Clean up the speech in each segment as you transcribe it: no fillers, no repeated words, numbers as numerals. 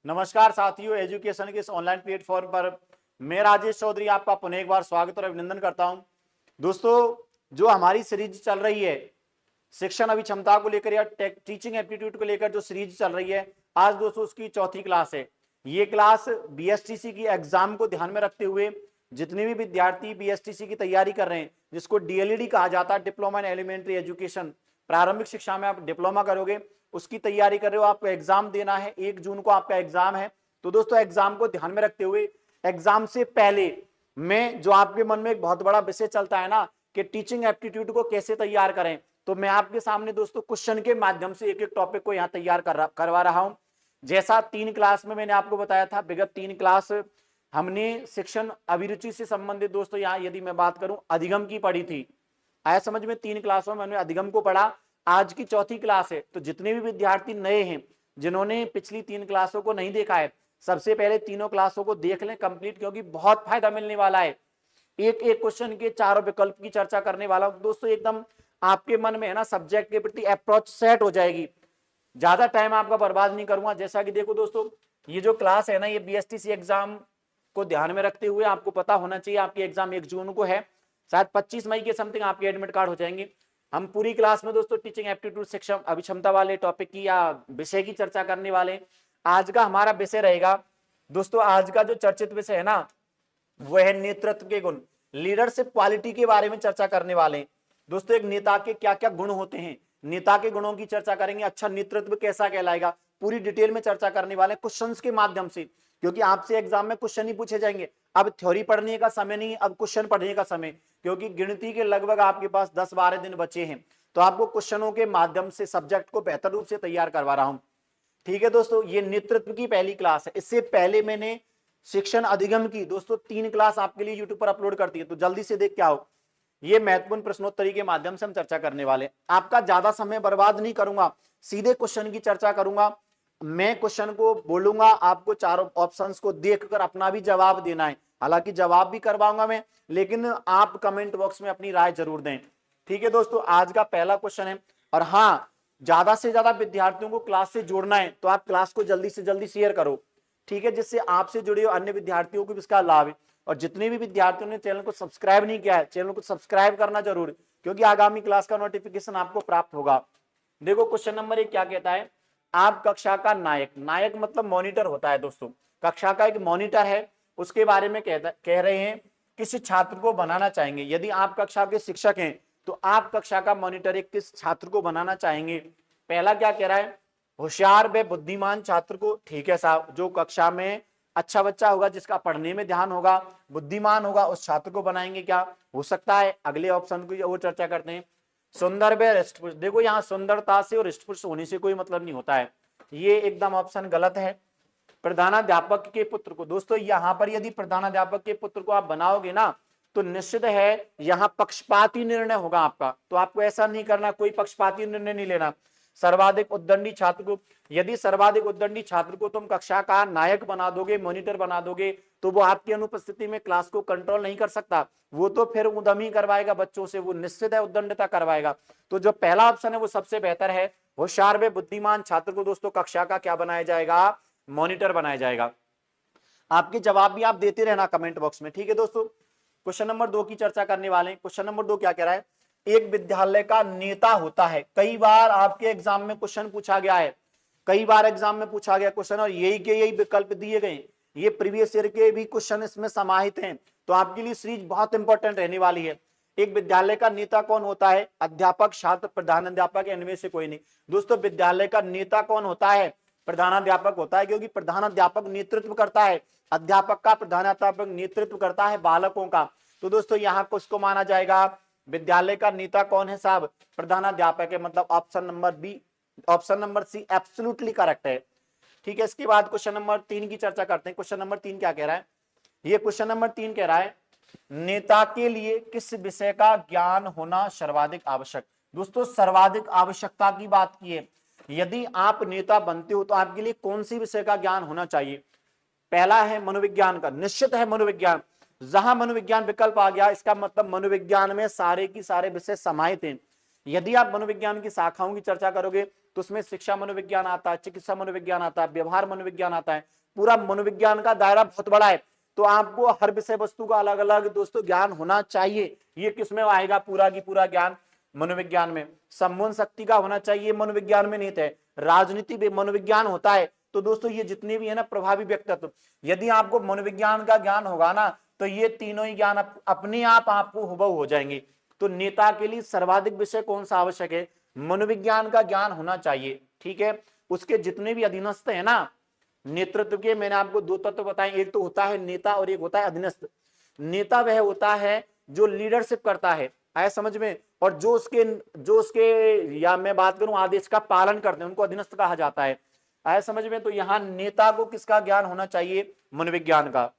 नमस्कार साथियों, एजुकेशन के इस ऑनलाइन प्लेटफॉर्म पर मैं राजेश चौधरी आपका पुनः एक बार स्वागत और अभिनंदन करता हूं। दोस्तों, जो हमारी सीरीज चल रही है शिक्षण अभिक्षमता को लेकर या टीचिंग एप्टीट्यूड को लेकर जो सीरीज चल रही है, आज दोस्तों उसकी चौथी क्लास है। ये क्लास बीएसटीसी की एग्जाम को ध्यान में रखते हुए जितने भी विद्यार्थी बीएसटीसी की तैयारी कर रहे हैं, जिसको डीएलईडी कहा जाता है, डिप्लोमा इन एलिमेंट्री एजुकेशन, प्रारंभिक शिक्षा में आप डिप्लोमा करोगे, उसकी तैयारी कर रहे हो, आपको एग्जाम देना है, 1 जून को आपका एग्जाम है। तो दोस्तों, एग्जाम को ध्यान में रखते हुए एग्जाम से पहले में जो आपके मन में एक बहुत बड़ा विषय चलता है ना कि टीचिंग एप्टीट्यूड को कैसे तैयार करें, तो मैं आपके सामने दोस्तों क्वेश्चन के माध्यम से एक एक टॉपिक को यहाँ तैयार करवा रहा हूं। जैसा 3 क्लास में मैंने आपको बताया था, विगत 3 क्लास हमने शिक्षण अभिरुचि से संबंधित दोस्तों यहाँ यदि मैं बात करूं अधिगम की पढ़ी थी। आया समझ में? 3 क्लासों में हमने अधिगम को पढ़ा, आज की चौथी क्लास है। तो जितने भी विद्यार्थी नए हैं, जिन्होंने पिछली 3 क्लासों को नहीं देखा है, सबसे पहले तीनों क्लासों को देख लें कंप्लीट, क्योंकि बहुत फायदा मिलने वाला है। एक एक क्वेश्चन के चारों विकल्प की चर्चा करने वाला हूं दोस्तों। एकदम आपके मन में है ना सब्जेक्ट के प्रति अप्रोच सेट हो जाएगी। ज्यादा टाइम आपका बर्बाद नहीं करूंगा। जैसा कि देखो दोस्तों, ये जो क्लास है ना, ये बीएसटीसी एग्जाम को ध्यान में रखते हुए आपको पता होना चाहिए आपकी एग्जाम 1 जून को है, शायद 25 मई के समथिंग आपके एडमिट कार्ड हो जाएंगे। हम पूरी क्लास में दोस्तों टीचिंग एप्टीट्यूड शिक्षण अभिक्षमता वाले टॉपिक की या विषय की चर्चा करने वाले। आज का हमारा विषय रहेगा दोस्तों, आज का जो चर्चित विषय है ना, वो है नेतृत्व के गुण, लीडरशिप क्वालिटी के बारे में चर्चा करने वाले हैं। दोस्तों, एक नेता के क्या क्या गुण होते हैं, नेता के गुणों की चर्चा करेंगे। अच्छा नेतृत्व कैसा कहलाएगा, पूरी डिटेल में चर्चा करने वाले क्वेश्चंस के माध्यम से, क्योंकि आपसे एग्जाम में क्वेश्चन ही पूछे जाएंगे। अब थ्योरी पढ़ने का समय नहीं, अब क्वेश्चन पढ़ने का समय, क्योंकि गिनती के लगभग आपके पास 10-12 दिन बचे हैं। तो आपको क्वेश्चनों के माध्यम से सब्जेक्ट को बेहतर रूप से तैयार करवा रहा हूं। ठीक है दोस्तों, ये नेतृत्व की पहली क्लास है। इससे पहले मैंने शिक्षण अधिगम की दोस्तों 3 क्लास आपके लिए यूट्यूब पर अपलोड कर दी है, तो जल्दी से देख के आओ। ये महत्वपूर्ण प्रश्नोत्तरी के माध्यम से हम चर्चा करने वाले। आपका ज्यादा समय बर्बाद नहीं करूंगा, सीधे क्वेश्चन की चर्चा करूंगा। मैं क्वेश्चन को बोलूंगा, आपको चारों ऑप्शंस को देखकर अपना भी जवाब देना है। हालांकि जवाब भी करवाऊंगा मैं, लेकिन आप कमेंट बॉक्स में अपनी राय जरूर दें। ठीक है दोस्तों, आज का पहला क्वेश्चन है। और हाँ, ज्यादा से ज्यादा विद्यार्थियों को क्लास से जोड़ना है, तो आप क्लास को जल्दी से जल्दी शेयर करो, ठीक है, जिससे आपसे जुड़े अन्य विद्यार्थियों को भी इसका लाभ है। और जितने भी विद्यार्थियों ने चैनल को सब्सक्राइब नहीं किया है, चैनल को सब्सक्राइब करना जरूर, क्योंकि आगामी क्लास का नोटिफिकेशन आपको प्राप्त होगा। देखो क्वेश्चन नंबर 1 क्या कहता है, आप कक्षा का नायक, नायक मतलब मॉनिटर होता है दोस्तों, कक्षा का एक मॉनिटर है, उसके बारे में कह रहे हैं किस छात्र को बनाना चाहेंगे। यदि आप कक्षा के शिक्षक हैं तो आप कक्षा का मॉनिटर एक किस छात्र को बनाना चाहेंगे। पहला क्या कह रहा है, होशियार व बुद्धिमान छात्र को। ठीक है साहब, जो कक्षा में अच्छा बच्चा होगा, जिसका पढ़ने में ध्यान होगा, बुद्धिमान होगा, उस छात्र को बनाएंगे। क्या हो सकता है, अगले ऑप्शन को और चर्चा करते हैं। सुंदर व हृष्टपुष्ट, देखो यहाँ सुंदरता से और हृष्टपुष्ट होने से कोई मतलब नहीं होता है, ये एकदम ऑप्शन गलत है। प्रधानाध्यापक के पुत्र को, दोस्तों यहाँ पर यदि प्रधानाध्यापक के पुत्र को आप बनाओगे ना, तो निश्चित है यहाँ पक्षपाती निर्णय होगा आपका। तो आपको ऐसा नहीं करना, कोई पक्षपाती निर्णय नहीं लेना। सर्वाधिक उद्दंडी छात्र को, यदि सर्वाधिक उद्दंडी छात्र को तुम कक्षा का नायक बना दोगे, मॉनिटर बना दोगे, तो वो आपकी अनुपस्थिति में क्लास को कंट्रोल नहीं कर सकता, वो तो फिर उद्यमी करवाएगा बच्चों से, वो निश्चित है उद्दंडता करवाएगा। तो जो पहला ऑप्शन है वो सबसे बेहतर है, होशियार व बुद्धिमान छात्र को दोस्तों कक्षा का क्या बनाया जाएगा, मॉनिटर बनाया जाएगा। आपके जवाब भी आप देते रहना कमेंट बॉक्स में। ठीक है दोस्तों, क्वेश्चन नंबर 2 की चर्चा करने वाले हैं। क्वेश्चन नंबर 2 क्या कह रहा है, एक विद्यालय का नेता होता है। कई बार आपके एग्जाम में क्वेश्चन पूछा गया है, कई बार एग्जाम में पूछा गया क्वेश्चन, और यही के यही विकल्प दिए गए, ये प्रीवियस ईयर के भी क्वेश्चन इसमें समाहित हैं। तो आपके लिए सीरीज बहुत इंपॉर्टेंट रहने वाली है। एक विद्यालय का नेता कौन होता है, अध्यापक, छात्र, प्रधानाध्यापक, इनमें से कोई नहीं। दोस्तों, विद्यालय का नेता कौन होता है, प्रधानाध्यापक होता है, क्योंकि प्रधानाध्यापक नेतृत्व करता है, अध्यापक का प्रधानाध्यापक नेतृत्व करता है बालकों का। तो दोस्तों यहाँ किसको माना जाएगा, विद्यालय का नेता कौन है साहब, प्रधानाध्यापक है, मतलब option number B, option number C absolutely correct है। ठीक है, इसके बाद क्वेश्चन नंबर 3 की चर्चा करते हैं। क्वेश्चन नंबर 3 क्या कह रहा है, ये क्वेश्चन नंबर 3 कह रहा है, नेता के लिए किस विषय का ज्ञान होना सर्वाधिक आवश्यक। दोस्तों, सर्वाधिक आवश्यकता की बात की है, यदि आप नेता बनते हो तो आपके लिए कौन सी विषय का ज्ञान होना चाहिए। पहला है मनोविज्ञान का, निश्चित है मनोविज्ञान। जहां मनोविज्ञान विकल्प आ गया, इसका मतलब मनोविज्ञान में सारे की सारे विषय समाहित हैं। यदि आप मनोविज्ञान की शाखाओं की चर्चा करोगे तो उसमें शिक्षा मनोविज्ञान आता है, चिकित्सा मनोविज्ञान आता है, व्यवहार मनोविज्ञान आता है, पूरा मनोविज्ञान का दायरा बहुत बड़ा है। तो आपको हर विषय वस्तु का अलग अलग दोस्तों ज्ञान होना चाहिए। ये किसमें आएगा? पूरा की पूरा ज्ञान मनोविज्ञान में। संबंध शक्ति का होना चाहिए, मनोविज्ञान में निहित है। राजनीति भी मनोविज्ञान होता है। तो दोस्तों ये जितने भी है ना प्रभावी व्यक्तित्व, यदि आपको मनोविज्ञान का ज्ञान होगा ना तो ये तीनों ही ज्ञान अपने आप आपको हुबहू हो जाएंगे। तो नेता के लिए सर्वाधिक विषय कौन सा आवश्यक है? मनोविज्ञान का ज्ञान होना चाहिए। ठीक है, उसके जितने भी अधीनस्थ है ना नेतृत्व के, मैंने आपको दो तत्व बताए, एक तो होता है नेता और एक होता है अधीनस्थ। नेता वह होता है जो लीडरशिप करता है, आया समझ में, और जो उसके या मैं बात करूं आदेश का पालन करते हैं उनको अधीनस्थ कहा जाता है। आया समझ में। तो यहां नेता को किसका ज्ञान होना चाहिए? मनोविज्ञान का।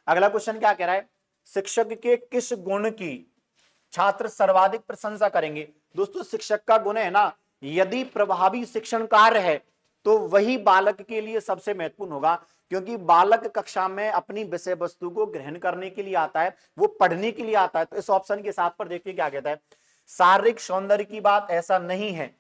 अगला क्वेश्चन क्या कह रहा है? शिक्षक के किस गुण की छात्र सर्वाधिक प्रशंसा करेंगे? दोस्तों शिक्षक का गुण है ना, यदि प्रभावी शिक्षण कार्य है तो वही बालक के लिए सबसे महत्वपूर्ण होगा, क्योंकि बालक कक्षा में अपनी विषय वस्तु को ग्रहण करने के लिए आता है, वो पढ़ने के लिए आता है। तो इस ऑप्शन के साथ पर देखिए क्या कहता है। शारीरिक सौंदर्य की बात ऐसा नहीं है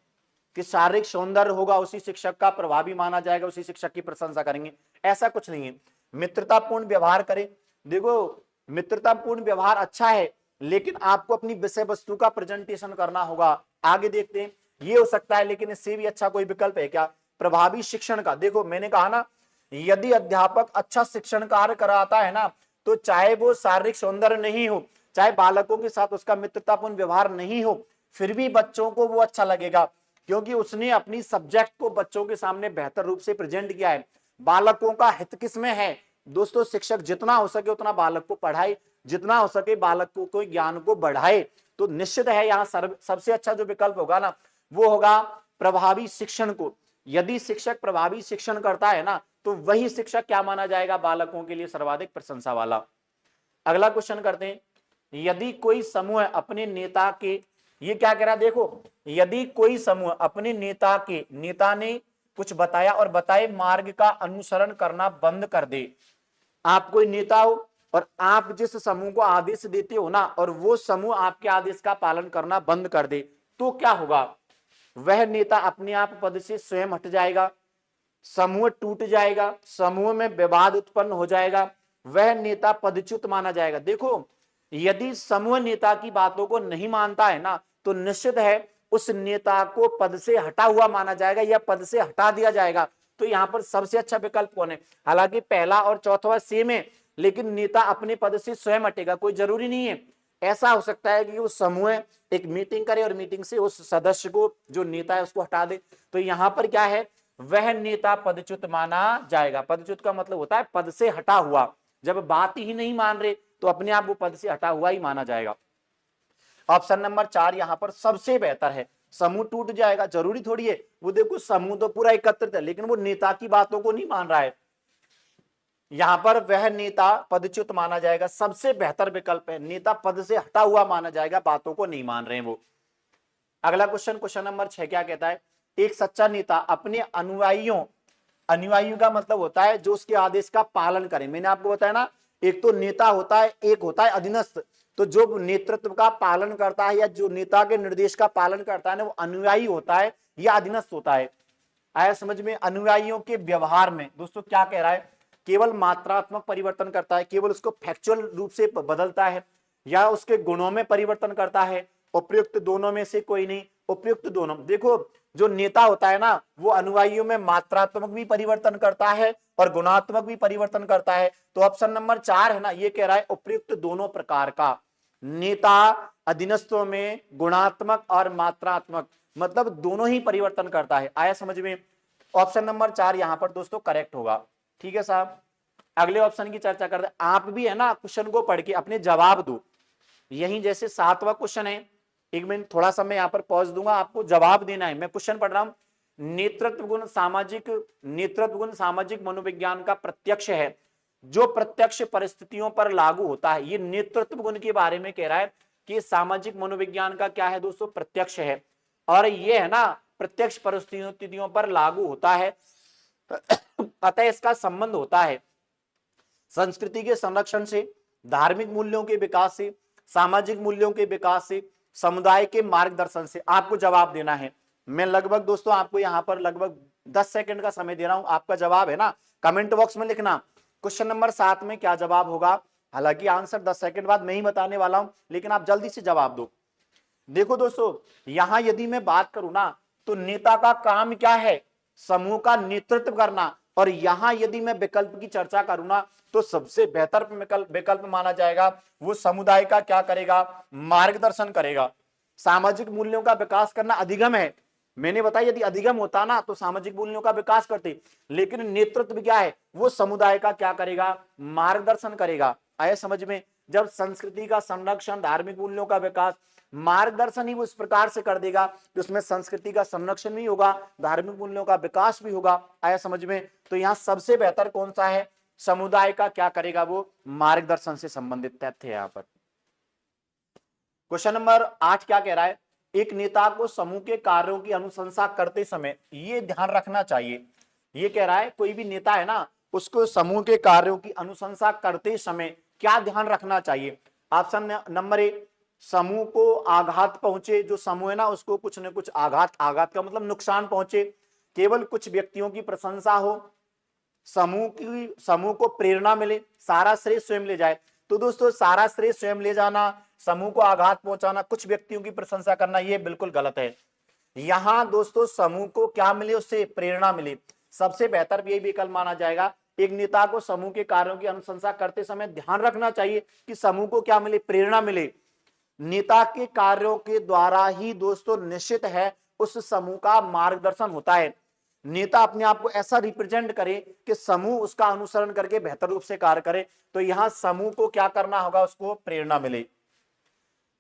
कि शारीरिक सौंदर्य होगा उसी शिक्षक का प्रभावी माना जाएगा, उसी शिक्षक की प्रशंसा करेंगे, ऐसा कुछ नहीं है। मित्रतापूर्ण व्यवहार करें, देखो मित्रतापूर्ण व्यवहार अच्छा है, लेकिन आपको अपनी विषय वस्तु का प्रेजेंटेशन करना होगा। आगे देखते हैं, ये हो सकता है, लेकिन इससे भी अच्छा कोई विकल्प है क्या? प्रभावी शिक्षण का। देखो मैंने कहा ना, यदि अध्यापक अच्छा शिक्षण कार्य कराता है ना, तो चाहे वो शारीरिक सौंदर्य नहीं हो, चाहे बालकों के साथ उसका मित्रतापूर्ण व्यवहार नहीं हो, फिर भी बच्चों को वो अच्छा लगेगा, क्योंकि उसने अपनी सब्जेक्ट को बच्चों के सामने बेहतर रूप से प्रेजेंट किया है। बालकों का हित किसमें है? दोस्तों शिक्षक जितना हो सके उतना बालक को पढ़ाए, जितना हो सके बालक को ज्ञान को बढ़ाए। तो निश्चित है यहाँ सबसे अच्छा जो विकल्प होगा ना वो होगा प्रभावी शिक्षण को। यदि शिक्षक प्रभावी शिक्षण करता है ना तो वही शिक्षक क्या माना जाएगा? बालकों के लिए सर्वाधिक प्रशंसा वाला। अगला क्वेश्चन करते हैं, यदि कोई समूह अपने नेता के, ये क्या कह रहा है देखो, यदि कोई समूह अपने नेता ने कुछ बताया और बताए मार्ग का अनुसरण करना बंद कर दे। आप कोई नेता हो और आप जिस समूह को आदेश देते हो ना और वो समूह आपके आदेश का पालन करना बंद कर दे, तो क्या होगा? वह नेता अपने आप पद से स्वयं हट जाएगा, समूह टूट जाएगा, समूह में विवाद उत्पन्न हो जाएगा, वह नेता पदच्युत माना जाएगा। देखो यदि समूह नेता की बातों को नहीं मानता है ना तो निश्चित है उस नेता को पद से हटा हुआ माना जाएगा या पद से हटा दिया जाएगा। तो यहां पर सबसे अच्छा विकल्प कौन है? हालांकि पहला और चौथा सेम है, लेकिन नेता अपने पद से स्वयं हटेगा, कोई जरूरी नहीं है। ऐसा हो सकता है कि वो समूह एक मीटिंग करे और मीटिंग से उस सदस्य को जो नेता है उसको हटा दे। तो यहां पर क्या है? वह नेता पदच्युत माना जाएगा। पदच्युत का मतलब होता है पद से हटा हुआ। जब बात ही नहीं मान रहे तो अपने आप वो पद से हटा हुआ ही माना जाएगा। ऑप्शन नंबर 4 यहां पर सबसे बेहतर है। समूह टूट जाएगा जरूरी थोड़ी है, वो देखो समूह तो पूरा एकत्रित है लेकिन वो नेता की बातों को नहीं मान रहा है, यहां पर वह नेता पदच्युत माना जाएगा। सबसे बेहतर विकल्प है, नेता पद से हटा हुआ माना जाएगा, बातों को नहीं मान रहे हैं वो। अगला क्वेश्चन नंबर 6 क्या कहता है? एक सच्चा नेता अपने अनुयायियों का मतलब होता है जो उसके आदेश का पालन करे। मैंने आपको बताया ना, एक तो नेता होता है, एक होता है अधीनस्थ। तो जो नेतृत्व का पालन करता है या जो नेता के निर्देश का पालन करता है ना वो अनुयायी होता है या अधीनस्थ होता है। आया समझ में? अनुयायियों के व्यवहार में दोस्तों क्या कह रहा है? केवल मात्रात्मक परिवर्तन करता है, केवल उसको फैक्चुअल रूप से बदलता है, या उसके गुणों में परिवर्तन करता है? उपयुक्त दोनों में से कोई नहीं। उपयुक्त दोनों, देखो जो नेता होता है ना वो अनुयायियों में मात्रात्मक भी परिवर्तन करता है और गुणात्मक भी परिवर्तन करता है। तो ऑप्शन नंबर 4 है ना, ये कह रहा है उपयुक्त दोनों प्रकार का। नेता अधीनस्थों में गुणात्मक और मात्रात्मक मतलब दोनों ही परिवर्तन करता है। आया समझ में? ऑप्शन नंबर 4 यहां पर दोस्तों करेक्ट होगा। ठीक है साहब, अगले ऑप्शन की चर्चा करते हैं। आप भी है ना क्वेश्चन को पढ़ के अपने जवाब दो। यही जैसे 7वां क्वेश्चन है, एक मिनट थोड़ा सा मैं यहां पर पॉज दूंगा, आपको जवाब देना है। मैं क्वेश्चन पढ़ रहा हूं। नेतृत्व गुण सामाजिक मनोविज्ञान का प्रत्यक्ष है जो प्रत्यक्ष परिस्थितियों पर लागू होता है। ये नेतृत्व गुण के बारे में कह रहा है कि सामाजिक मनोविज्ञान का क्या है दोस्तों? प्रत्यक्ष है, और ये है ना प्रत्यक्ष परिस्थितियों पर लागू होता है। अतः इसका संबंध होता है संस्कृति के संरक्षण से, धार्मिक मूल्यों के विकास से, सामाजिक मूल्यों के विकास से, समुदाय के मार्गदर्शन से। आपको जवाब देना है। मैं लगभग दोस्तों आपको यहां पर लगभग 10 सेकंड का समय दे रहा हूं। आपका जवाब है ना कमेंट बॉक्स में लिखना। क्वेश्चन नंबर 7 में क्या जवाब होगा? हालांकि आंसर 10 सेकंड बाद मैं ही बताने वाला हूं, लेकिन आप जल्दी से जवाब दो। देखो दोस्तों, यहां यदि मैं बात करूं ना, तो नेता का काम क्या है? समूह का नेतृत्व करना। और यहां यदि मैं विकल्प की चर्चा करूं ना, तो सबसे बेहतर विकल्प माना जाएगा वो समुदाय का क्या करेगा? मार्गदर्शन करेगा। सामाजिक मूल्यों का विकास करना अधिगम है। मैंने बताया यदि अधिगम होता ना तो सामाजिक मूल्यों का विकास करते, लेकिन नेतृत्व क्या है? वो समुदाय का क्या करेगा? मार्गदर्शन करेगा। आया समझ में? जब संस्कृति का संरक्षण, धार्मिक मूल्यों का विकास, मार्गदर्शन ही वो इस प्रकार से कर देगा कि उसमें संस्कृति का संरक्षण भी होगा, धार्मिक मूल्यों का विकास भी होगा। आया समझ में? तो यहां सबसे बेहतर कौन सा है? समुदाय का क्या करेगा? वो मार्गदर्शन से संबंधित तथ्य है। यहां पर क्वेश्चन नंबर 8 क्या कह रहा है? एक नेता को समूह के कार्यों की अनुशंसा करते समय ये ध्यान रखना चाहिए। ये कह रहा है कोई भी नेता है ना, उसको समूह के कार्यों की अनुशंसा करते समय क्या ध्यान रखना चाहिए? ऑप्शन नंबर ए, समूह को आघात पहुंचे। जो समूह है ना उसको कुछ न कुछ आघात, आघात का मतलब नुकसान पहुंचे, केवल कुछ व्यक्तियों की प्रशंसा हो, समूह को प्रेरणा मिले, सारा श्रेय स्वयं ले जाए। तो दोस्तों सारा श्रेय स्वयं ले जाना, समूह को आघात पहुंचाना, कुछ व्यक्तियों की प्रशंसा करना, यह बिल्कुल गलत है। यहां दोस्तों समूह को क्या मिले? उससे प्रेरणा मिले। सबसे बेहतर यही विकल्प माना जाएगा। एक नेता को समूह के कार्यों की अनुशंसा करते समय ध्यान रखना चाहिए कि समूह को क्या मिले? प्रेरणा मिले। नेता के कार्यों के द्वारा ही दोस्तों निश्चित है उस समूह का मार्गदर्शन होता है। नेता अपने आप को ऐसा रिप्रेजेंट करे कि समूह उसका अनुसरण करके बेहतर रूप से कार्य करे। तो यहां समूह को क्या करना होगा? उसको प्रेरणा मिले।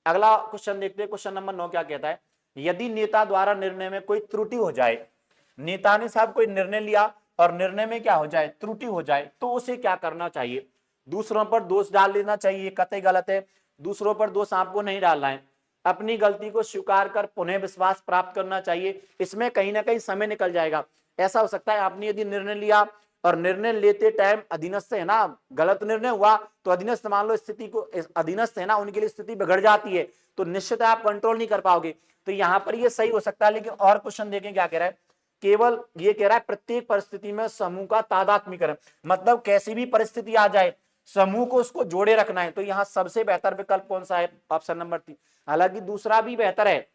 अगला क्वेश्चन देखते हैं। क्वेश्चन नंबर 9 क्या कहता है? यदि नेता द्वारा निर्णय में कोई त्रुटि हो जाए, नेता ने साहब कोई निर्णय लिया और निर्णय में क्या हो जाए? त्रुटि हो जाए, तो उसे क्या करना चाहिए? दूसरों पर दोष डाल लेना चाहिए? कतई गलत है। दूसरों पर दोष आपको नहीं डालना है। अपनी गलती को स्वीकार कर पुनः विश्वास प्राप्त करना चाहिए। इसमें कहीं ना कहीं समय निकल जाएगा। ऐसा हो सकता है आपने यदि निर्णय लिया और निर्णय लेते टाइम अधीनस्थ है ना, गलत निर्णय हुआ, तो अधीनस्थ मान लो स्थिति को, अधीनस्थ है ना, उनके लिए स्थिति बिगड़ जाती है, तो निश्चित आप कंट्रोल नहीं कर पाओगे। तो यहां पर ये सही हो सकता है। लेकिन और क्वेश्चन देखें क्या कह रहा है? केवल ये कह रहा है प्रत्येक परिस्थिति में समूह का तादात्म्यकरण, मतलब कैसी भी परिस्थिति आ जाए समूह को उसको जोड़े रखना है। तो यहां सबसे बेहतर विकल्प कौन सा है? Option number 3। हालांकि दूसरा भी बेहतर है।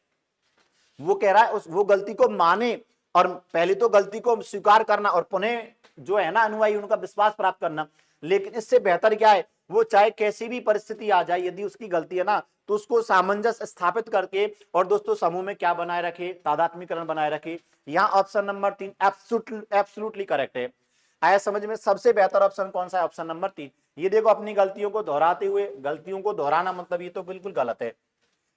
वो कह रहा है वो गलती को माने, और पहले तो गलती को स्वीकार करना और पुनः जो है ना अनुयायी उनका विश्वास प्राप्त करना। लेकिन इससे बेहतर क्या है? वो चाहे कैसी भी परिस्थिति आ जाए, यदि उसकी गलती है ना, तो उसको सामंजस्य स्थापित करके और दोस्तों समूह में क्या बनाए रखे? तादात्म्यकरण बनाए रखे। यहाँ ऑप्शन नंबर 3 एब्सोल्युटली करेक्ट है। आया समझ में? सबसे बेहतर ऑप्शन कौन सा है? Option number 3। ये देखो, अपनी गलतियों को दोहराते हुए, गलतियों को दोहराना मतलब ये तो बिल्कुल गलत है।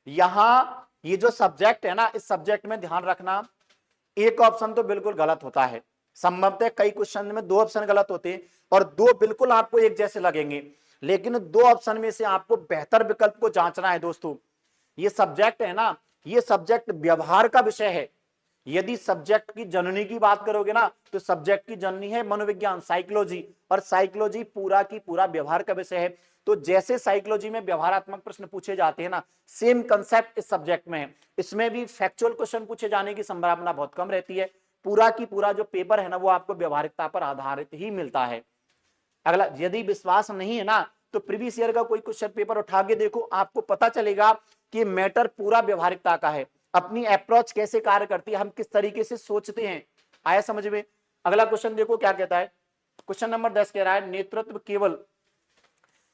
यहां ये जो सब्जेक्ट है ना, इस सब्जेक्ट में ध्यान रखना, एक ऑप्शन तो बिल्कुल गलत होता है। संभवतः कई क्वेश्चन में 2 ऑप्शन गलत होते हैं और 2 बिल्कुल आपको एक जैसे लगेंगे, लेकिन 2 ऑप्शन में से आपको बेहतर विकल्प को जांचना है दोस्तों। ये सब्जेक्ट है ना, ये सब्जेक्ट व्यवहार का विषय है। यदि सब्जेक्ट की जननी की बात करोगे ना, तो सब्जेक्ट की जननी है मनोविज्ञान, साइकोलॉजी, और साइकोलॉजी पूरा की पूरा व्यवहार का विषय है। तो जैसे साइकोलॉजी में व्यवहारात्मक प्रश्न पूछे जाते हैं ना, सेम कंसेप्ट इस सब्जेक्ट में है। इसमें भी फैक्चुअल क्वेश्चन पूछे जाने की संभावना बहुत कम रहती है। पूरा की पूरा जो पेपर है ना, वो आपको व्यवहारिकता पर आधारित ही मिलता है। अगला, यदि विश्वास नहीं है ना, तो प्रीवियस ईयर का कोई क्वेश्चन पेपर उठा के देखो, आपको पता चलेगा कि मैटर पूरा व्यवहारिकता का है। अपनी अप्रोच कैसे कार्य करती है, हम किस तरीके से सोचते हैं। आया समझ में? अगला क्वेश्चन देखो क्या कहता है। क्वेश्चन नंबर 10 कह रहा है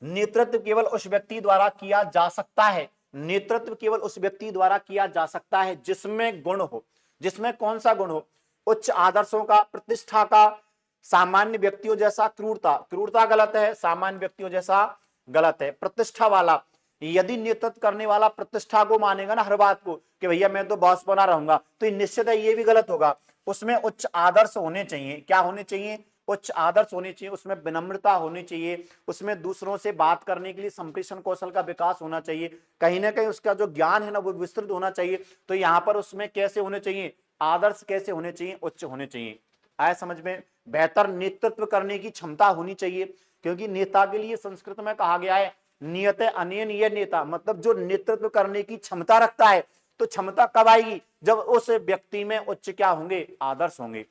नेतृत्व केवल उस व्यक्ति द्वारा किया जा सकता है। नेतृत्व केवल उस व्यक्ति द्वारा किया जा सकता है जिसमें गुण हो। जिसमें कौन सा गुण हो? उच्च आदर्शों का, प्रतिष्ठा का, सामान्य व्यक्तियों जैसा क्रूरता, क्रूरता गलत है, सामान्य व्यक्तियों जैसा गलत है, प्रतिष्ठा वाला। यदि नेतृत्व करने वाला प्रतिष्ठा को मानेगा ना, हर बात को कि भैया मैं तो बॉस बना रहूंगा, तो निश्चित है ये भी गलत होगा। उसमें उच्च आदर्श होने चाहिए। क्या होने चाहिए? उच्च आदर्श होने चाहिए। उसमें विनम्रता होनी चाहिए। उसमें दूसरों से बात करने के लिए संप्रेषण कौशल का विकास होना चाहिए। कहीं ना कहीं उसका जो ज्ञान है ना, वो विस्तृत होना चाहिए। तो यहां पर उसमें कैसे होने चाहिए? आदर्श कैसे होने चाहिए? उच्च होने चाहिए। आया समझ में? बेहतर नेतृत्व करने की क्षमता होनी चाहिए, क्योंकि नेता के लिए संस्कृत में कहा गया है नियत अनेन ये नेता, मतलब जो नेतृत्व करने की क्षमता रखता है। तो क्षमता कब आएगी? जब उस व्यक्ति में उच्च क्या होंगे? आदर्श होंगे।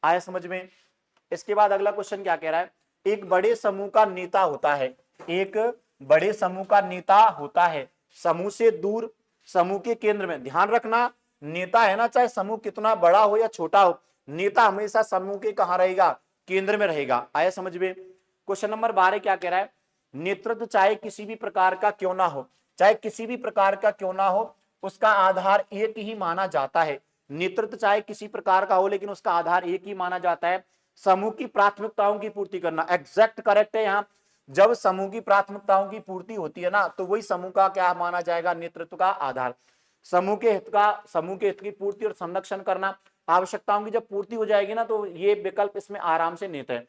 आया समझ में? इसके बाद अगला क्वेश्चन क्या कह रहा है? एक बड़े समूह का नेता होता है, एक बड़े समूह का नेता होता है, समूह से दूर समूह के केंद्र में। ध्यान रखना, नेता है ना, चाहे समूह कितना बड़ा हो या छोटा हो, नेता हमेशा समूह के कहां रहेगा? केंद्र में रहेगा। आया समझ में? क्वेश्चन नंबर 12 क्या कह रहा है? नेतृत्व चाहे किसी भी प्रकार का क्यों ना हो, चाहे किसी भी प्रकार का क्यों ना हो, उसका आधार एक ही माना जाता है। नेतृत्व चाहे किसी प्रकार का हो, लेकिन उसका आधार एक ही माना जाता है, समूह की प्राथमिकताओं की पूर्ति करना। एग्जैक्ट करेक्ट है यहां। जब समूह की प्राथमिकताओं की पूर्ति होती है ना, तो वही समूह का क्या माना जाएगा? नेतृत्व का आधार। समूह के हित की पूर्ति और संरक्षण करना, आवश्यकताओं की जब पूर्ति हो जाएगी ना, तो ये विकल्प इसमें आराम से निहित है।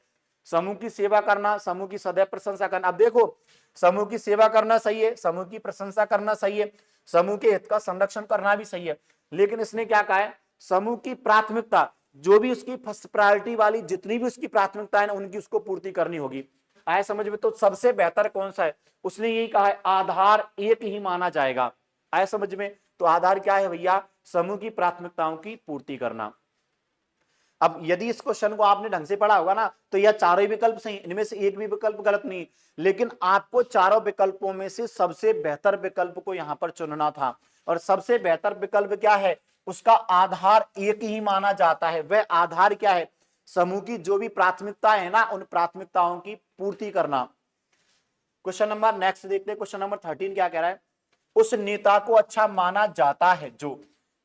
समूह की सेवा करना, समूह की सदैव प्रशंसा करना। अब देखो, समूह की सेवा करना सही है, समूह की प्रशंसा करना सही है, समूह के हित का संरक्षण करना भी सही है, लेकिन इसने क्या कहा है? समूह की प्राथमिकता, जो भी उसकी फर्स्ट प्रायोरिटी वाली जितनी भी उसकी प्राथमिकता है ना, उनकी उसको पूर्ति करनी होगी। आए समझ में? तो सबसे बेहतर कौन सा है? उसने यही कहा है, आधार एक ही माना जाएगा। आए समझ में? तो आधार क्या है भैया? समूह की प्राथमिकताओं की पूर्ति करना। अब यदि इस क्वेश्चन को आपने ढंग से पढ़ा होगा ना, तो यह चारों ही विकल्प सही, इनमें से एक भी विकल्प गलत नहीं, लेकिन आपको चारों विकल्पों में से सबसे बेहतर विकल्प को यहां पर चुनना था। और सबसे बेहतर विकल्प क्या है? उसका आधार एक ही माना जाता है। वह आधार क्या है? समूह की जो भी प्राथमिकता है ना, उन प्राथमिकताओं की पूर्ति करना। क्वेश्चन नंबर नेक्स्ट देखते हैं। क्वेश्चन नंबर 13 क्या कह रहा है? उस नेता को अच्छा माना जाता है, जो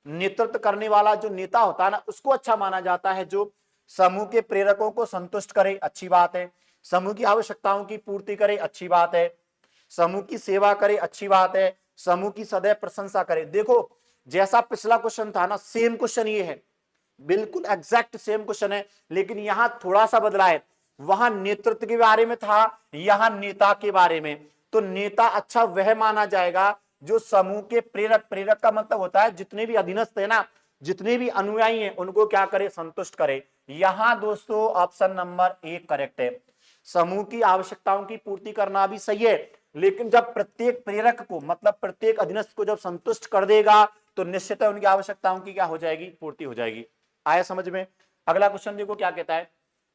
नेतृत्व करने वाला जो नेता होता है ना, उसको अच्छा माना जाता है जो समूह के प्रेरकों को संतुष्ट करे, अच्छी बात है, समूह की आवश्यकताओं की पूर्ति करे, अच्छी बात है, समूह की सेवा करे, अच्छी बात है, समूह की सदैव प्रशंसा करे। देखो, जैसा पिछला क्वेश्चन था ना, सेम क्वेश्चन ये है, बिल्कुल एग्जैक्ट सेम क्वेश्चन है, लेकिन यहां थोड़ा सा बदला है। वहां नेतृत्व के बारे में था, यहां नेता के बारे में। तो नेता अच्छा वह माना जाएगा जो समूह के प्रेरक, प्रेरक का मतलब होता है जितने भी अधीनस्थ है ना, जितने भी अनुयायी हैं, उनको क्या करे? संतुष्ट करे। यहां दोस्तों ऑप्शन नंबर 1 करेक्ट है। समूह की आवश्यकताओं की पूर्ति करना भी सही है, लेकिन जब प्रत्येक प्रेरक को, मतलब प्रत्येक अधीनस्थ को जब संतुष्ट कर देगा, तो निश्चित है उनकी आवश्यकताओं की क्या हो जाएगी? पूर्ति हो जाएगी। आया समझ में? अगला क्वेश्चन देखो क्या कहता है?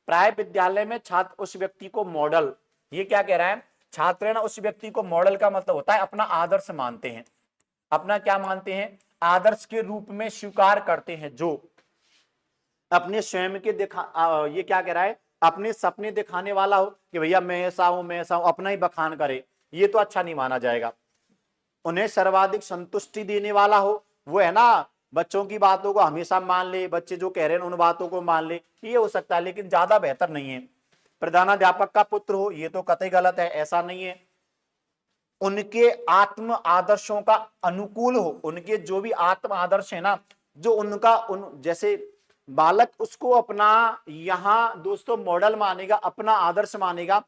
प्राय विद्यालय में छात्र उस व्यक्ति को मॉडल, ये क्या कह रहा है? छात्र है ना, उस व्यक्ति को मॉडल का मतलब होता है अपना आदर्श मानते हैं। अपना क्या मानते हैं? आदर्श के रूप में स्वीकार करते हैं, जो अपने स्वयं के ये क्या कह रहा है? अपने सपने दिखाने वाला हो कि भैया मैं ऐसा हूं, मैं ऐसा हूं, अपना ही बखान करे, ये तो अच्छा नहीं माना जाएगा। उन्हें सर्वाधिक संतुष्टि देने वाला हो, वो है ना, बच्चों की बातों को हमेशा मान ले, बच्चे जो कह रहे हैं उन बातों को मान ले, ये हो सकता है, लेकिन ज्यादा बेहतर नहीं है। प्रधानाध्यापक का पुत्र हो, ये तो कतई गलत है, ऐसा नहीं है। उनके आत्म आदर्शों का अनुकूल हो, उनके जो भी आत्म आदर्श है ना, जो उनका जैसे बालक उसको अपना यहां दोस्तों मॉडल मानेगा, अपना आदर्श मानेगा,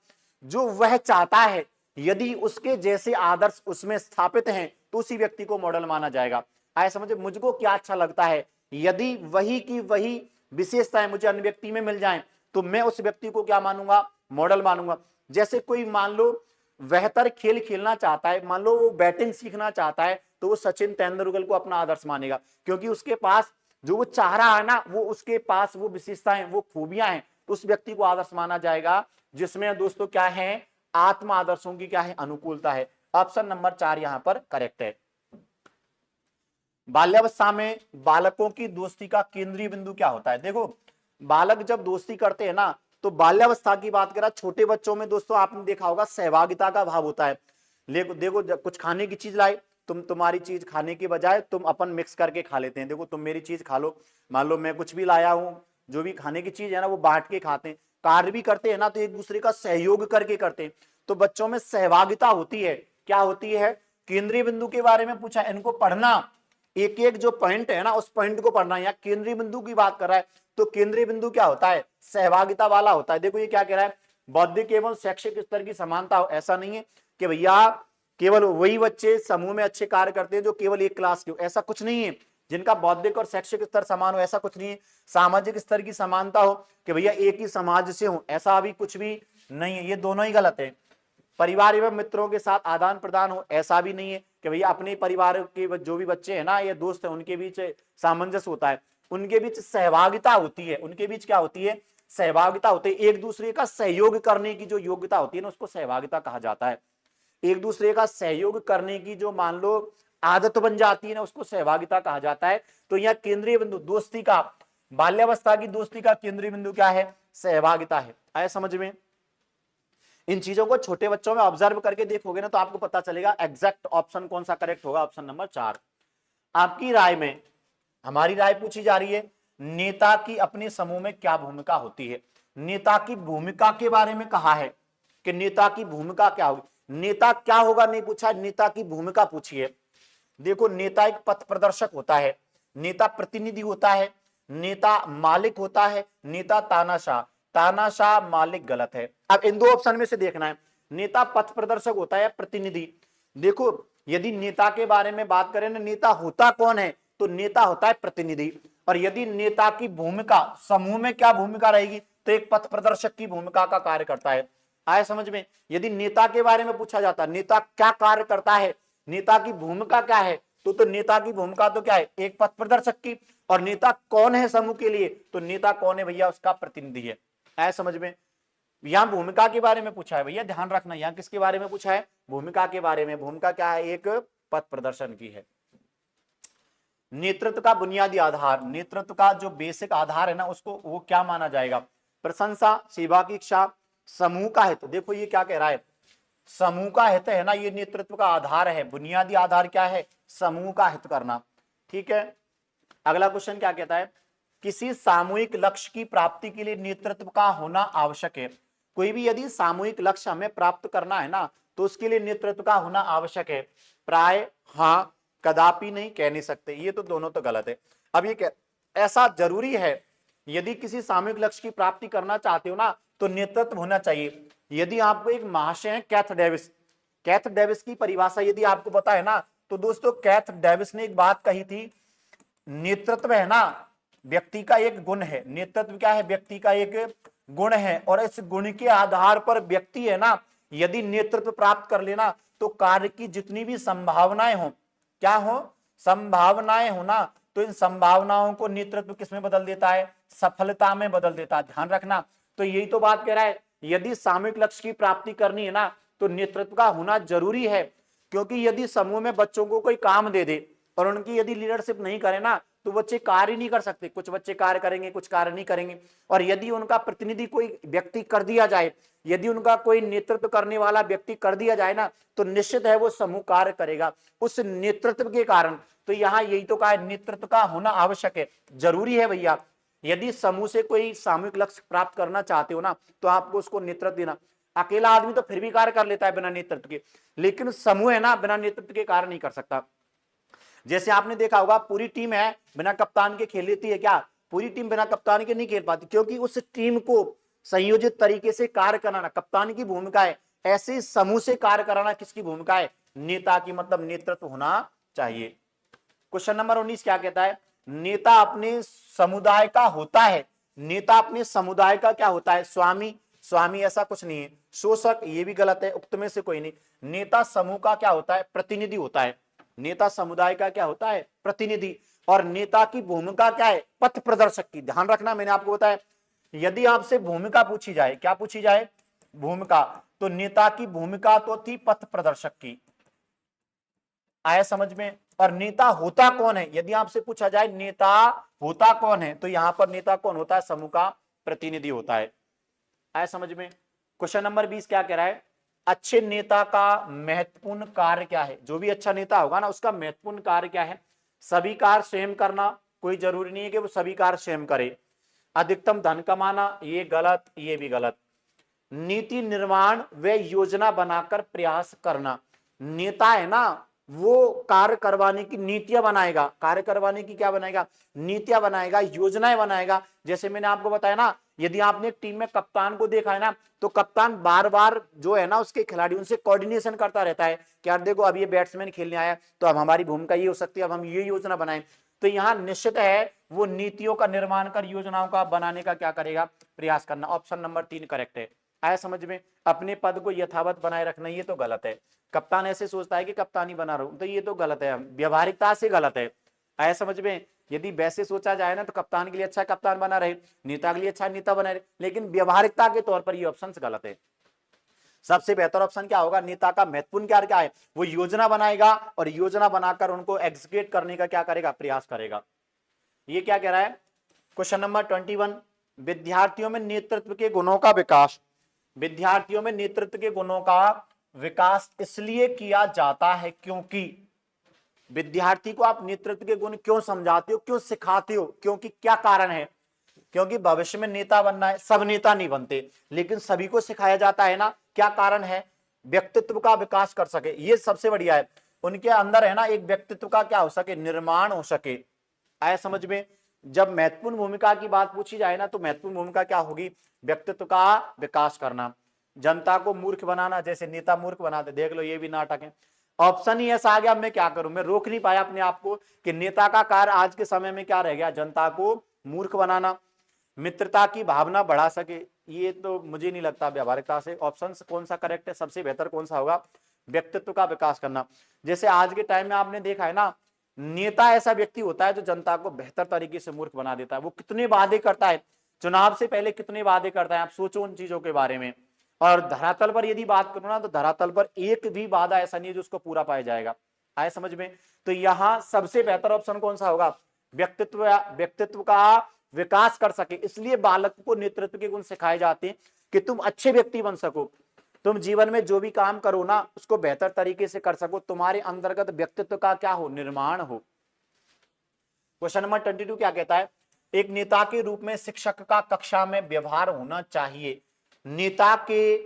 जो वह चाहता है, यदि उसके जैसे आदर्श उसमें स्थापित हैं, तो उसी व्यक्ति को मॉडल माना जाएगा। आए समझे? मुझको क्या अच्छा लगता है, यदि वही की वही विशेषताएं मुझे अन्य व्यक्ति में मिल जाएं, तो मैं उस व्यक्ति को क्या मानूंगा? मॉडल मानूंगा। जैसे कोई मान लो बेहतर खेल खेलना चाहता है, मान लो वो बैटिंग सीखना चाहता है, तो वो सचिन तेंदुलकर को अपना आदर्श मानेगा, क्योंकि उसके पास जो वो चाह रहा है ना, वो उसके पास वो विशेषताएं, वो खूबियां हैं, तो उस व्यक्ति को आदर्श माना जाएगा, जिसमें दोस्तों क्या है? आत्म आदर्शों की क्या है? अनुकूलता है। ऑप्शन नंबर 4 यहां पर करेक्ट है। बाल्यावस्था में बालकों की दोस्ती का केंद्रीय बिंदु क्या होता है? देखो, बालक जब दोस्ती करते हैं ना, तो बाल्यावस्था की बात करा, छोटे बच्चों में दोस्तों आपने देखा होगा सहभागिता का भाव होता है। देखो कुछ खाने की चीज लाए, तुम्हारी चीज खाने के बजाय तुम अपन मिक्स करके खा लेते हैं। देखो, तुम मेरी चीज खा लो, मान लो मैं कुछ भी लाया हूं, जो भी खाने की चीज है ना, वो बांट के खाते हैं। कार्य भी करते हैं ना, तो एक दूसरे का सहयोग करके करते हैं। तो बच्चों में सहभागिता होती है। क्या होती है? केंद्रीय बिंदु के बारे में पूछा, इनको पढ़ना, एक एक जो पॉइंट है ना, उस पॉइंट को पढ़ना। यहाँ केंद्रीय बिंदु की बात कर रहा है, तो केंद्रीय बिंदु क्या होता है? सहभागिता वाला होता है। देखो ये क्या कह रहा है? बौद्धिक एवं शैक्षिक स्तर की समानता हो। ऐसा नहीं है कि भैया केवल वही बच्चे समूह में अच्छे कार्य करते हैं जो केवल एक क्लास के हो, ऐसा कुछ नहीं है। जिनका बौद्धिक और शैक्षिक स्तर समान हो, ऐसा कुछ नहीं है। सामाजिक स्तर की समानता हो कि भैया एक ही समाज से हो, ऐसा अभी कुछ भी नहीं है। ये दोनों ही गलत है। परिवार एवं मित्रों के साथ आदान प्रदान हो, ऐसा भी नहीं है कि भैया अपने परिवार के जो भी बच्चे हैं ना या दोस्त हैं उनके बीच सामंजस्य होता है, उनके बीच सहभागिता होती है, उनके बीच क्या होती है, सहभागिता होती है, एक दूसरे का सहयोग करने की जो योग्यता होती है ना उसको सहभागिता कहा जाता है। एक दूसरे का सहयोग करने की जो मान लो आदत बन जाती है ना उसको सहभागिता कहा जाता है। तो यहाँ केंद्रीय बिंदु दोस्ती का, बाल्यावस्था की दोस्ती का केंद्रीय बिंदु क्या है, सहभागिता है। आया समझ में? इन चीजों को छोटे बच्चों में ऑब्जर्व करके देखोगे ना तो आपको पता चलेगा एग्जैक्ट ऑप्शन कौन सा करेक्ट होगा, ऑप्शन नंबर 4। आपकी राय में, हमारी राय पूछी जा रही है, नेता की अपने समूह में क्या भूमिका होती है। नेता की भूमिका के बारे में कहा है कि नेता की भूमिका क्या होगी, नेता क्या होगा नहीं पूछा, नेता की भूमिका पूछी है। देखो नेता एक पथ प्रदर्शक होता है, नेता प्रतिनिधि होता है, नेता मालिक होता है, नेता तानाशाह। तानाशाह मालिक गलत है। अब इन दो ऑप्शन में से देखना है, नेता पथ प्रदर्शक होता है प्रतिनिधि। देखो यदि नेता के बारे में बात करें ना, नेता होता कौन है, तो नेता होता है प्रतिनिधि। और यदि नेता की भूमिका समूह में क्या भूमिका रहेगी, तो एक पथ प्रदर्शक की भूमिका का कार्य करता है। आया समझ में? यदि नेता के बारे में पूछा जाता है नेता क्या कार्य करता है, नेता की भूमिका क्या है, तो नेता की भूमिका तो क्या है, एक पथ प्रदर्शक की। और नेता कौन है समूह के लिए, तो नेता कौन है भैया, उसका प्रतिनिधि है। आया समझ में? यहां भूमिका के बारे में पूछा है भैया, ध्यान रखना, यहां किसके बारे में पूछा है, भूमिका के बारे में। भूमिका क्या है, एक पथ प्रदर्शन की है। नेतृत्व का बुनियादी आधार, नेतृत्व का जो बेसिक आधार है ना उसको वो क्या माना जाएगा, प्रशंसा, सेवा की इच्छा, समूह का हित। देखो ये क्या कह रहा है, समूह का हित है ना, ये नेतृत्व का आधार है। बुनियादी आधार क्या है, समूह का हित करना। ठीक है, अगला क्वेश्चन क्या कहता है, किसी सामूहिक लक्ष्य की प्राप्ति के लिए नेतृत्व का होना आवश्यक है। कोई भी यदि सामूहिक लक्ष्य हमें प्राप्त करना है ना तो उसके लिए नेतृत्व का होना आवश्यक है। प्राय, हाँ, कदापि नहीं, कह नहीं सकते, ये तो दोनों तो गलत है। अब ये ऐसा जरूरी है, यदि किसी सामूहिक लक्ष्य की प्राप्ति करना चाहते हो ना तो नेतृत्व होना चाहिए। यदि आपको एक महाशय है कैथ डेविस, कैथ डेविस की परिभाषा यदि आपको पता है ना तो दोस्तों कैथ डेविस ने एक बात कही थी, नेतृत्व है ना व्यक्ति का एक गुण है। नेतृत्व क्या है, व्यक्ति का एक गुण है। और इस गुण के आधार पर व्यक्ति है ना यदि नेतृत्व प्राप्त कर लेना तो कार्य की जितनी भी संभावनाएं हो, क्या हो, संभावनाएं हो ना, तो इन संभावनाओं को नेतृत्व किसमें बदल देता है, सफलता में बदल देता है। ध्यान रखना, तो यही तो बात कह रहा है, यदि सामूहिक लक्ष्य की प्राप्ति करनी है ना तो नेतृत्व का होना जरूरी है। क्योंकि यदि समूह में बच्चों को कोई काम दे दे और उनकी यदि लीडरशिप नहीं करे ना तो बच्चे कार्य नहीं कर सकते। कुछ बच्चे कार्य करेंगे, कुछ कार्य नहीं करेंगे। और यदि उनका प्रतिनिधि कोई व्यक्ति कर दिया जाए, यदि उनका कोई नेतृत्व करने वाला व्यक्ति कर दिया जाए ना तो निश्चित है वो समूह कार्य करेगा उस नेतृत्व के कारण। तो यहाँ यही तो कहा है, नेतृत्व का होना आवश्यक है, जरूरी है भैया। यदि समूह से कोई सामूहिक लक्ष्य प्राप्त करना चाहते हो ना तो आपको उसको नेतृत्व देना। अकेला आदमी तो फिर भी कार्य कर लेता है बिना नेतृत्व के, लेकिन समूह है ना बिना नेतृत्व के कार्य नहीं कर सकता। जैसे आपने देखा होगा पूरी टीम है बिना कप्तान के खेल लेती है क्या, पूरी टीम बिना कप्तान के नहीं खेल पाती, क्योंकि उस टीम को संयोजित तरीके से कार्य कराना कप्तान की भूमिका है। ऐसे समूह से कार्य कराना किसकी भूमिका है, नेता की, मतलब नेतृत्व होना चाहिए। क्वेश्चन नंबर 19 क्या कहता है, नेता अपने समुदाय का होता है। नेता अपने समुदाय का क्या होता है, स्वामी। स्वामी ऐसा कुछ नहीं है। शोषक, ये भी गलत है, उक्त में से कोई नहीं। नेता समूह का क्या होता है, प्रतिनिधि होता है। नेता समुदाय का क्या होता है, प्रतिनिधि। और नेता की भूमिका क्या है, पथ प्रदर्शक की। ध्यान रखना, मैंने आपको बताया यदि आपसे भूमिका पूछी जाए, क्या पूछी जाए, भूमिका, तो नेता की भूमिका तो थी पथ प्रदर्शक की। आया समझ में? और नेता होता कौन है, यदि आपसे पूछा जाए नेता होता कौन है तो यहां पर नेता कौन होता है, समूह का प्रतिनिधि होता है। आया समझ में? क्वेश्चन नंबर 20 क्या कह रहा है, अच्छे नेता का महत्वपूर्ण कार्य क्या है। जो भी अच्छा नेता होगा ना उसका महत्वपूर्ण कार्य क्या है, सभी कार्य स्वयं करना, कोई जरूरी नहीं है कि वो सभी कार्य स्वयं करे। अधिकतम धन कमाना, ये गलत, ये भी गलत। नीति निर्माण व योजना बनाकर प्रयास करना। नेता है ना वो कार्य करवाने की नीतियां बनाएगा, कार्य करवाने की क्या बनाएगा, नीतियां बनाएगा, योजनाएं बनाएगा। जैसे मैंने आपको बताया ना, यदि आपने एक टीम में कप्तान को देखा है ना तो कप्तान बार बार जो है ना उसके खिलाड़ियों से कोऑर्डिनेशन करता रहता है कि यार देखो अब ये बैट्समैन खेलने आया तो अब हमारी भूमिका ये हो सकती है, अब हम ये योजना बनाएं। तो यहाँ निश्चित है वो नीतियों का निर्माण कर योजनाओं का बनाने का क्या करेगा, प्रयास करना। ऑप्शन नंबर 3 करेक्ट है। आया समझ में? अपने पद को यथावत बनाए रखना ये तो गलत है। कप्तान ऐसे सोचता है कि कप्तानी बना रहा हूं, तो ये तो गलत है, व्यवहारिकता से गलत है। आया समझ में? यदि वैसे सोचा जाए ना तो कप्तान के लिए अच्छा कप्तान बना रहे, नेता के लिए अच्छा नेता बना रहे, लेकिन व्यवहारिकता के तौर पर ये ऑप्शन गलत है। सबसे बेहतर ऑप्शन क्या होगा? नेता का महत्वपूर्ण कार्य क्या है? वो योजना बनाएगा और योजना बनाकर उनको एग्जीक्यूट करने का क्या करेगा? प्रयास करेगा। ये क्या कह रहा है? क्वेश्चन नंबर 21, विद्यार्थियों में नेतृत्व के गुणों का विकास। विद्यार्थियों में नेतृत्व के गुणों का विकास इसलिए किया जाता है क्योंकि विद्यार्थी को आप नेतृत्व के गुण क्यों समझाते हो, क्यों सिखाते हो? क्योंकि क्या कारण है? क्योंकि भविष्य में नेता बनना है। सब नेता नहीं बनते, लेकिन सभी को सिखाया जाता है ना। क्या कारण है? व्यक्तित्व का विकास कर सके, ये सबसे बढ़िया है। उनके अंदर है ना एक व्यक्तित्व का क्या हो सके? निर्माण हो सके। आया समझ में? जब महत्वपूर्ण भूमिका की बात पूछी जाए ना तो महत्वपूर्ण भूमिका क्या होगी? व्यक्तित्व का विकास करना। जनता को मूर्ख बनाना, जैसे नेता मूर्ख बनाते, देख लो ये भी नाटक है। ऑप्शन ही ऐसा आ गया, अब मैं क्या करूं? मैं रोक नहीं पाया अपने आप को कि नेता का कार्य आज के समय में क्या रह गया? जनता को मूर्ख बनाना। मित्रता की भावना बढ़ा सके, ये तो मुझे नहीं लगता व्यवहारिकता से। ऑप्शन कौन सा करेक्ट है? सबसे बेहतर कौन सा होगा? व्यक्तित्व का विकास करना। जैसे आज के टाइम में आपने देखा है ना, नेता ऐसा व्यक्ति होता है जो जनता को बेहतर तरीके से मूर्ख बना देता है। वो कितने वादे करता है, चुनाव से पहले कितने वादे करता है, आप सोचो उन चीजों के बारे में। और धरातल पर यदि बात करो ना तो धरातल पर एक भी वादा ऐसा नहीं है जो उसको पूरा पाया जाएगा। आए समझ में? तो यहां सबसे बेहतर ऑप्शन कौन सा होगा? व्यक्तित्व, व्यक्तित्व का विकास कर सके, इसलिए बालक को नेतृत्व के गुण सिखाए जाते हैं कि तुम अच्छे व्यक्ति बन सको, तुम जीवन में जो भी काम करो ना उसको बेहतर तरीके से कर सको, तुम्हारे अंतर्गत व्यक्तित्व का क्या हो? निर्माण हो। क्वेश्चन नंबर 22 क्या कहता है? एक नेता के रूप में शिक्षक का कक्षा में व्यवहार होना चाहिए। नेता के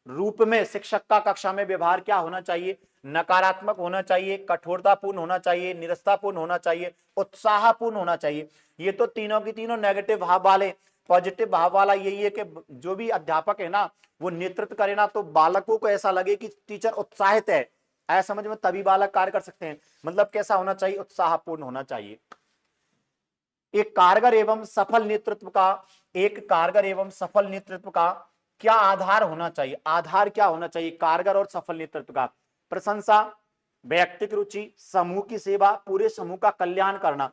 रूप में शिक्षक का कक्षा में व्यवहार क्या होना चाहिए? नकारात्मक होना चाहिए, कठोरतापूर्ण होना चाहिए, निरस्तापूर्ण होना चाहिए, उत्साहपूर्ण होना चाहिए। ये तो तीनों की तीनों नेगेटिव भाव वाले। पॉजिटिव भाव वाला यही है कि जो भी अध्यापक है ना वो नेतृत्व करे ना तो बालकों को ऐसा लगे कि टीचर उत्साहित है। ऐसा समझ में? तभी बालक कार्य कर सकते हैं। मतलब कैसा होना चाहिए? उत्साहपूर्ण होना चाहिए। एक कारगर एवं सफल नेतृत्व का, एक कारगर एवं सफल नेतृत्व का क्या आधार होना चाहिए? आधार क्या होना चाहिए कारगर और सफल नेतृत्व का? प्रशंसा, व्यक्तिगत रुचि, समूह की सेवा, पूरे समूह का कल्याण करना।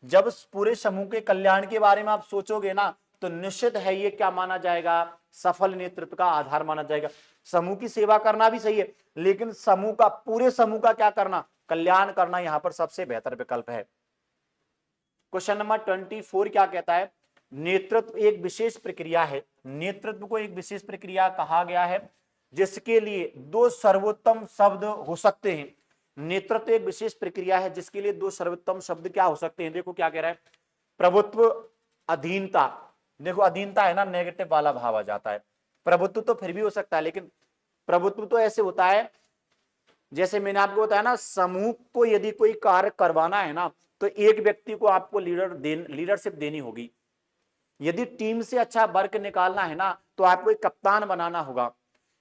जब पूरे समूह के कल्याण के बारे में आप सोचोगे ना तो निश्चित है ये क्या माना जाएगा? सफल नेतृत्व का आधार माना जाएगा। समूह की सेवा करना भी सही है, लेकिन समूह का, पूरे समूह का क्या करना? कल्याण करना यहां पर सबसे बेहतर विकल्प है। क्वेश्चन नंबर 24 क्या कहता है? नेतृत्व एक विशेष प्रक्रिया है। नेतृत्व को एक विशेष प्रक्रिया कहा गया है जिसके लिए दो सर्वोत्तम शब्द हो सकते हैं। नेतृत्व एक विशेष प्रक्रिया है जिसके लिए दो सर्वोत्तम शब्द क्या हो सकते हैं? देखो क्या कह रहा है? प्रभुत्व, अधीनता। देखो अधीनता है ना, नेगेटिव वाला भाव आ जाता है। प्रभुत्व तो फिर भी हो सकता है, लेकिन प्रभुत्व तो ऐसे होता है जैसे मैंने आपको बताया ना, समूह को यदि कोई कार्य करवाना है ना तो एक व्यक्ति को आपको लीडरशिप देनी होगी। यदि टीम से अच्छा वर्क निकालना है ना तो आपको एक कप्तान बनाना होगा।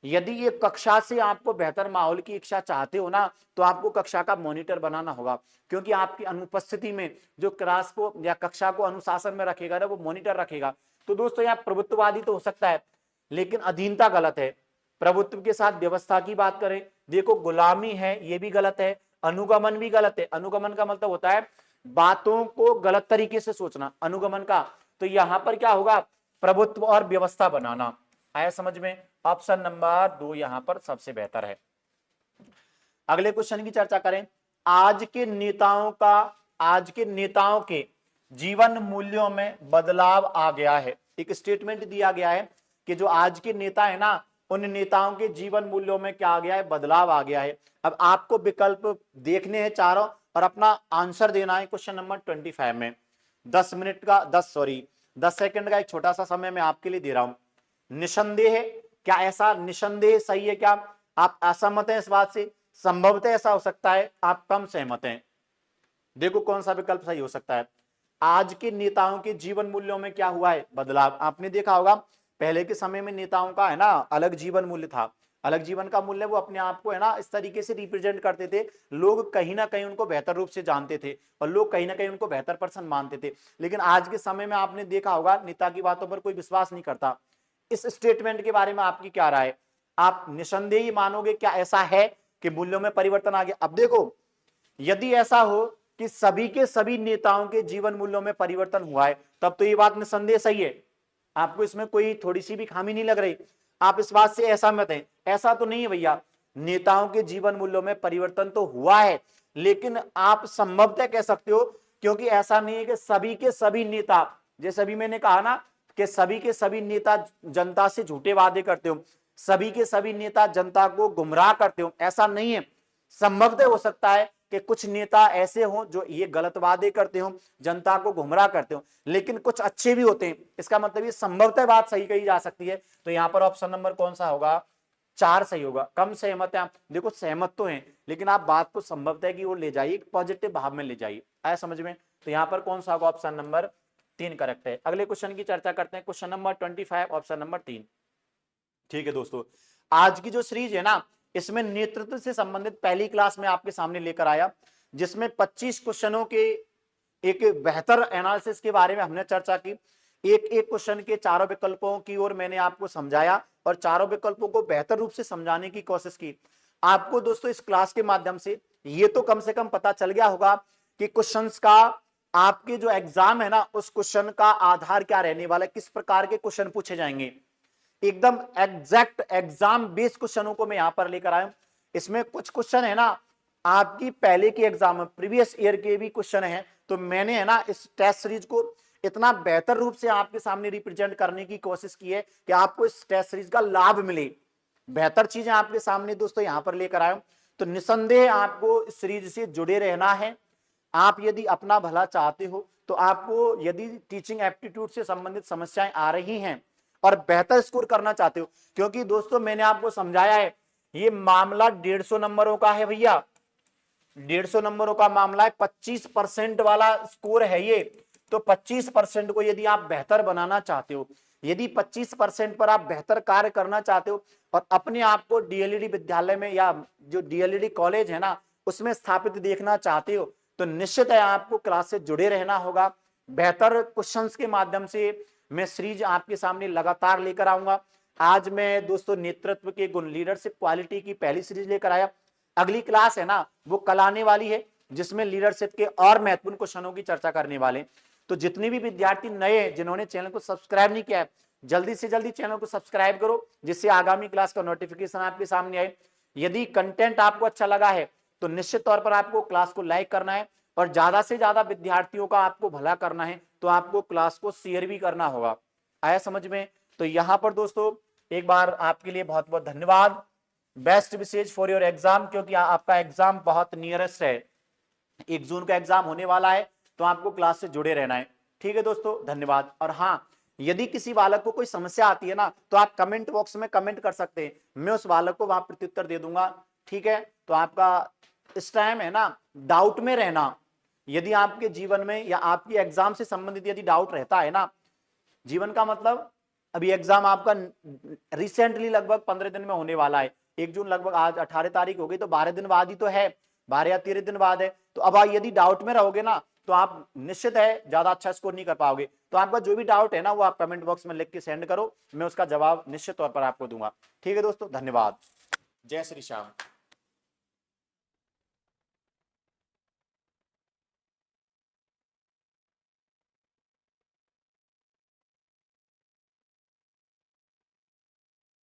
यदि ये कक्षा से आपको बेहतर माहौल की इच्छा चाहते हो ना तो आपको कक्षा का मॉनिटर बनाना होगा, क्योंकि आपकी अनुपस्थिति में जो क्लास को या कक्षा को अनुशासन में रखेगा ना वो मॉनिटर रखेगा। तो दोस्तों यहाँ प्रभुत्ववादी तो हो सकता है, लेकिन अधीनता गलत है। प्रभुत्व के साथ व्यवस्था की बात करें, देखो गुलामी है ये भी गलत है, अनुगमन भी गलत है। अनुगमन का मतलब होता है बातों को गलत तरीके से सोचना, अनुगमन का। तो यहां पर क्या होगा? प्रभुत्व और व्यवस्था बनाना। आया समझ में? ऑप्शन नंबर 2 यहां पर सबसे बेहतर है। अगले क्वेश्चन की चर्चा करें। आज के नेताओं के जीवन मूल्यों में बदलाव आ गया है। एक स्टेटमेंट दिया गया है कि जो आज के नेता है ना उन नेताओं के जीवन मूल्यों में क्या आ गया है? बदलाव आ गया है। अब आपको विकल्प देखने हैं चारों और अपना आंसर देना है क्वेश्चन नंबर 25 में। 10 सेकंड का एक छोटा सा समय मैं आपके लिए दे रहा हूं। निसंदेह, क्या ऐसा निसंदेह सही है? क्या आप असहमत हैं इस बात से? संभवतः ऐसा हो सकता है आप कम सहमत हैं। देखो कौन सा विकल्प सही हो सकता है। आज के नेताओं के जीवन मूल्यों में क्या हुआ है? बदलाव। आपने देखा होगा पहले के समय में नेताओं का है ना अलग जीवन मूल्य था, अलग जीवन का मूल्य। वो अपने आप को है ना इस तरीके से रिप्रेजेंट करते थे, लोग कहीं ना कहीं उनको बेहतर रूप से जानते थे और लोग कहीं ना कहीं उनको बेहतर पर्सन मानते थे। लेकिन आज के समय में आपने देखा होगा नेता की बातों पर कोई विश्वास नहीं करता। इस स्टेटमेंट के बारे में आपकी क्या राय है? आप निसंदेह मानोगे क्या ऐसा है कि मूल्यों में परिवर्तन आ गया? अब देखो, यदि ऐसा हो कि सभी के सभी नेताओं के जीवन मूल्यों में परिवर्तन हुआ है, तब तो ये बात निसंदेह सही है। आपको इसमें कोई थोड़ी सी भी खामी नहीं लग रही? आप इस बात से ऐसा मत है? ऐसा तो नहीं है भैया, नेताओं के जीवन मूल्यों में परिवर्तन तो हुआ है, लेकिन आप संभवतः कह सकते हो, क्योंकि ऐसा नहीं है कि सभी के सभी नेता, जैसे अभी मैंने कहा ना कि सभी के सभी नेता जनता से झूठे वादे करते हो, सभी के सभी नेता जनता को गुमराह करते हो, ऐसा नहीं है। संभवतः हो सकता है कि कुछ नेता ऐसे हों जो ये गलत वादे करते हो, जनता को गुमराह करते हो, लेकिन कुछ अच्छे भी होते हैं। इसका मतलब ये संभवतः बात सही कही जा सकती है। तो यहां पर ऑप्शन नंबर कौन सा होगा? 4 सही होगा। कम सहमत है आप? देखो सहमत तो हैं, लेकिन आप बात को संभवतः की ओर ले जाइए, पॉजिटिव भाव में ले जाइए। आया समझ में? तो यहां पर कौन सा होगा? ऑप्शन नंबर 3 करेक्ट है। अगले क्वेश्चन की चर्चा करते हैं, क्वेश्चन नंबर 25, ऑप्शन नंबर 3। ठीक है दोस्तों, आज की जो सीरीज है ना, इसमें नेतृत्व से संबंधित पहली क्लास में आपके सामने लेकर आया, जिसमें 25 क्वेश्चनों के एक बेहतर एनालिसिस के बारे में हमने चर्चा की। एक एक क्वेश्चन के चारों विकल्पों की ओर मैंने आपको समझाया और चारों विकल्पों को बेहतर रूप से समझाने की कोशिश की। आपको दोस्तों इस क्लास के माध्यम से ये तो कम से कम पता चल गया होगा कि क्वेश्चंस का आपके जो एग्जाम है ना, उस क्वेश्चन का आधार क्या रहने वाला है, किस प्रकार के क्वेश्चन पूछे जाएंगे। एकदम एग्जैक्ट एग्जाम बेस्ड क्वेश्चनों को मैं यहां पर लेकर आया हूं। इसमें कुछ क्वेश्चन है ना आपकी पहले के एग्जाम में, प्रीवियस ईयर के भी क्वेश्चन है, तो मैंने है ना इस टेस्ट सीरीज को इतना बेहतर रूप से आपके सामने रिप्रेजेंट करने की कोशिश की है कि आपको इस टेस्ट सीरीज का लाभ मिले। बेहतर चीजें आपके सामने दोस्तों यहां पर लेकर आया हूं। तो निसंदेह आपको इस सीरीज से जुड़े रहना है। आप यदि अपना भला चाहते हो तो आपको यदि टीचिंग एप्टीट्यूड से संबंधित समस्याएं आ रही हैं और बेहतर स्कोर करना चाहते हो, क्योंकि दोस्तों मैंने आपको समझाया है ये मामला 150 नंबरों का है भैया, 150 नंबरों का मामला है, 25% वाला स्कोर है ये। तो 25% को यदि आप बेहतर बनाना चाहते हो, यदि 25% पर आप बेहतर कार्य करना चाहते हो और अपने आप को डीएलईडी विद्यालय में या जो डीएलईडी कॉलेज है ना उसमें स्थापित देखना चाहते हो, तो निश्चित है आपको क्लास से जुड़े रहना होगा। बेहतर क्वेश्चंस के माध्यम से मैं सीरीज आपके सामने लगातार लेकर आऊंगा। आज मैं दोस्तों नेतृत्व के गुण, लीडरशिप क्वालिटी की पहली सीरीज लेकर आया। अगली क्लास है ना वो कल आने वाली है, जिसमें लीडरशिप के और महत्वपूर्ण क्वेश्चनों की चर्चा करने वाले। तो जितने भी विद्यार्थी नए हैं जिन्होंने चैनल को सब्सक्राइब नहीं किया है, जल्दी से जल्दी चैनल को सब्सक्राइब करो, जिससे आगामी क्लास का नोटिफिकेशन आपके सामने आए। यदि कंटेंट आपको अच्छा लगा है तो निश्चित तौर पर आपको क्लास को लाइक करना है और ज्यादा से ज्यादा विद्यार्थियों का आपको भला करना है, तो आपको क्लास को शेयर भी करना होगा। आया समझ में? तो यहां पर दोस्तों एक बार आपके लिए बहुत बहुत धन्यवाद। Best wishes for your exam, क्योंकि आपका एग्जाम बहुत नियरेस्ट है, 1 जून का एग्जाम होने वाला है, तो आपको क्लास से जुड़े रहना है। ठीक है दोस्तों, धन्यवाद। और हाँ, यदि किसी बालक को कोई समस्या आती है ना तो आप कमेंट बॉक्स में कमेंट कर सकते हैं, मैं उस बालक को वहां प्रत्युत्तर दे दूंगा। ठीक है, तो आपका इस टाइम है ना डाउट में रहना, यदि आपके जीवन में या आपकी एग्जाम से संबंधित यदि डाउट रहता है ना, जीवन का मतलब अभी एग्जाम आपका रिसेंटली लगभग 15 दिन में होने वाला है, 1 जून लगभग, आज 18 तारीख हो गई, तो 12 दिन बाद ही तो है, 12 या 13 दिन बाद है। तो अब यदि डाउट में रहोगे ना तो आप निश्चित है ज्यादा अच्छा स्कोर नहीं कर पाओगे। तो आपका जो भी डाउट है ना वो आप कमेंट बॉक्स में लिख के सेंड करो, मैं उसका जवाब निश्चित तौर पर आपको दूंगा। ठीक है दोस्तों, धन्यवाद। जय श्री श्याम।